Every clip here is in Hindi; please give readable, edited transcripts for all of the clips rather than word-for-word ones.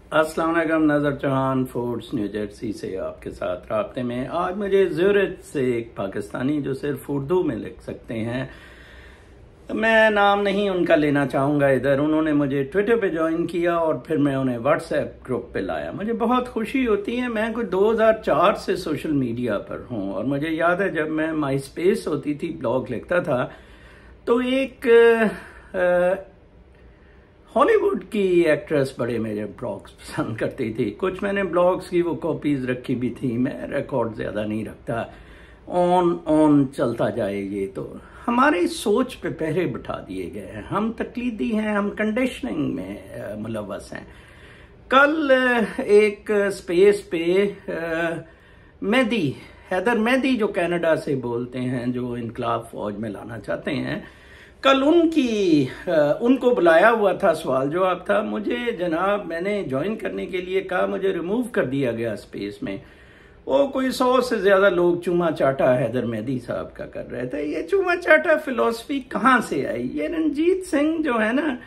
अस्सलाम वालेकुम, नज़र चौहान फूड्स न्यू जर्सी से आपके साथ राब्ते में। आज मुझे ज़रूरत से एक पाकिस्तानी जो सिर्फ उर्दू में लिख सकते हैं, मैं नाम नहीं उनका लेना चाहूँगा इधर, उन्होंने मुझे ट्विटर पे ज्वाइन किया और फिर मैं उन्हें व्हाट्सएप ग्रुप पे लाया। मुझे बहुत खुशी होती है, मैं कोई 2004 से सोशल मीडिया पर हूँ और मुझे याद है जब मैं माई स्पेस होती थी, ब्लॉग लिखता था, तो एक हॉलीवुड की एक्ट्रेस बड़े मेरे ब्लॉग्स पसंद करती थी। कुछ मैंने ब्लॉग्स की वो कॉपीज रखी भी थी, मैं रिकॉर्ड ज़्यादा नहीं रखता, ऑन चलता जाए। ये तो हमारी सोच पे पहरे बिठा दिए गए हैं, हम तकलीदी हैं, हम कंडीशनिंग में मुलव्वस हैं। कल एक स्पेस पे मेहदी, हैदर मेहदी जो कनाडा से बोलते हैं, जो इनकलाब फौज में लाना चाहते हैं, कल उनको बुलाया हुआ था, सवाल जवाब था। मुझे जनाब, मैंने ज्वाइन करने के लिए कहा, मुझे रिमूव कर दिया गया स्पेस में। वो कोई 100 से ज्यादा लोग चूमा चाटा हैदर मेहदी साहब का कर रहे थे। ये चूमा चाटा फिलॉसफी कहाँ से आई? ये रंजीत सिंह जो है ना,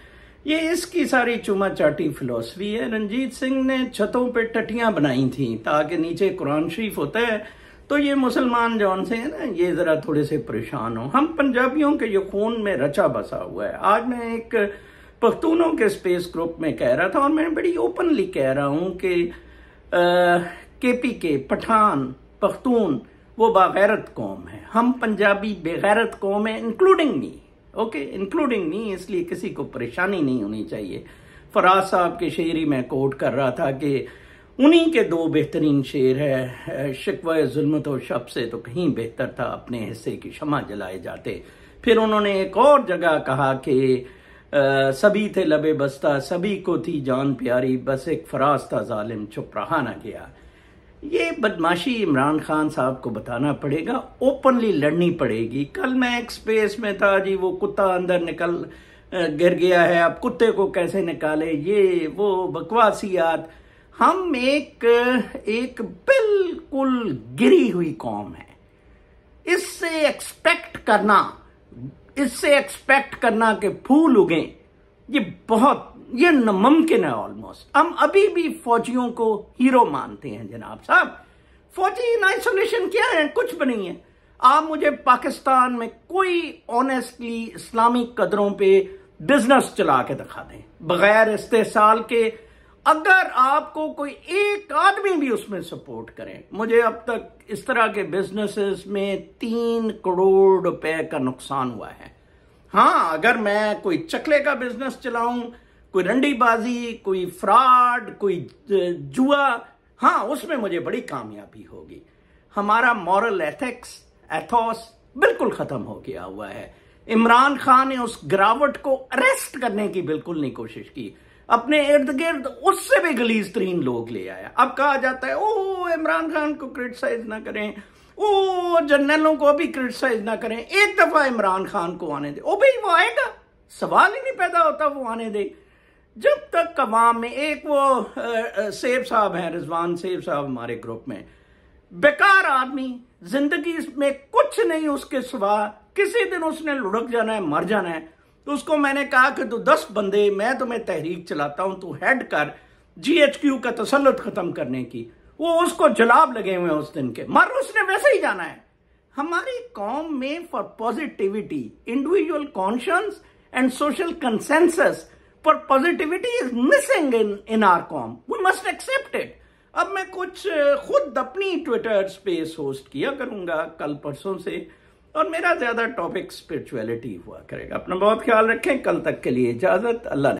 ये इसकी सारी चूमा चाटी फिलॉसफी है। रंजीत सिंह ने छतों पे टटियां बनाई थी ताकि नीचे कुरान शरीफ होता है, तो ये मुसलमान जौन से है ना, ये जरा थोड़े से परेशान हो। हम पंजाबियों के ये खून में रचा बसा हुआ है। आज मैं एक पख्तूनों के स्पेस ग्रुप में कह रहा था और मैं बड़ी ओपनली कह रहा हूं कि KPK पठान पख्तून वो बागैरत कौम है, हम पंजाबी बेगैरत कौम है, including me. Okay, including me, इसलिए किसी को परेशानी नहीं होनी चाहिए। फराज साहब के शेर ही मैं कोट कर रहा था कि उन्हीं के 2 बेहतरीन शेर है, शिकवा जुल्मत और शब से तो कहीं बेहतर था अपने हिस्से की शमा जलाए जाते। फिर उन्होंने एक और जगह कहा कि सभी थे लबे बस्ता, सभी को थी जान प्यारी, बस एक फराज था जालिम चुप रहा ना गया। ये बदमाशी इमरान खान साहब को बताना पड़ेगा, ओपनली लड़नी पड़ेगी। कल मैं एक स्पेस में था जी, वो कुत्ता अंदर निकल गिर गया है, अब कुत्ते को कैसे निकाले, ये वो बकवासियात। हम एक बिल्कुल गिरी हुई कौम है। इससे एक्सपेक्ट करना कि फूल उगें, ये नामुमकिन है ऑलमोस्ट। हम अभी भी फौजियों को हीरो मानते हैं जनाब साहब। फौजी इन आइसोलेशन क्या है? कुछ भी नहीं है। आप मुझे पाकिस्तान में कोई ऑनेस्टली इस्लामिक कदरों पे बिजनेस चला के दिखा दें बगैर इस्तेसाल के। अगर आपको कोई एक आदमी भी उसमें सपोर्ट करे, मुझे अब तक इस तरह के बिजनेसेस में 3 करोड़ रुपए का नुकसान हुआ है। हाँ, अगर मैं कोई चकले का बिजनेस चलाऊं, कोई रंडीबाजी, कोई फ्रॉड, कोई जुआ, हाँ उसमें मुझे बड़ी कामयाबी होगी। हमारा मॉरल एथोस बिल्कुल खत्म हो गया हुआ है। इमरान खान ने उस गिरावट को अरेस्ट करने की बिल्कुल नहीं कोशिश की, अपने इर्द गिर्द उससे भी गलीज तरीन लोग ले आया। अब कहा जाता है ओ इमरान खान को क्रिटिसाइज ना करें, ओ जनरलों को भी क्रिटिसाइज ना करें, एक दफा इमरान खान को आने दे। ओ भाई वो आएगा, सवाल ही नहीं पैदा होता वो आने दे। जब तक अवाम में एक वो सेब साहब हैं, रिजवान सेब साहब हमारे ग्रुप में, बेकार आदमी, जिंदगी में कुछ नहीं उसके सिवा, किसी दिन उसने लुढ़क जाना है, मर जाना है। तो उसको मैंने कहा कि तू 10 बंदे, मैं तुम्हें तहरीक चलाता हूं, तू हेड कर GHQ का तसल्लुत खत्म करने की। वो उसको जलाब लगे हुए उस दिन के, मर उसने वैसे ही जाना है। हमारी कौम में for positivity, individual conscience and social consensus for positivity is missing in our कौम। We must accept it. अब मैं कुछ खुद अपनी ट्विटर स्पेस होस्ट किया करूंगा कल परसों से, और मेरा ज्यादा टॉपिक स्पिरिचुअलिटी हुआ करेगा। अपना बहुत ख्याल रखें। कल तक के लिए इजाजत, अल्लाह ने।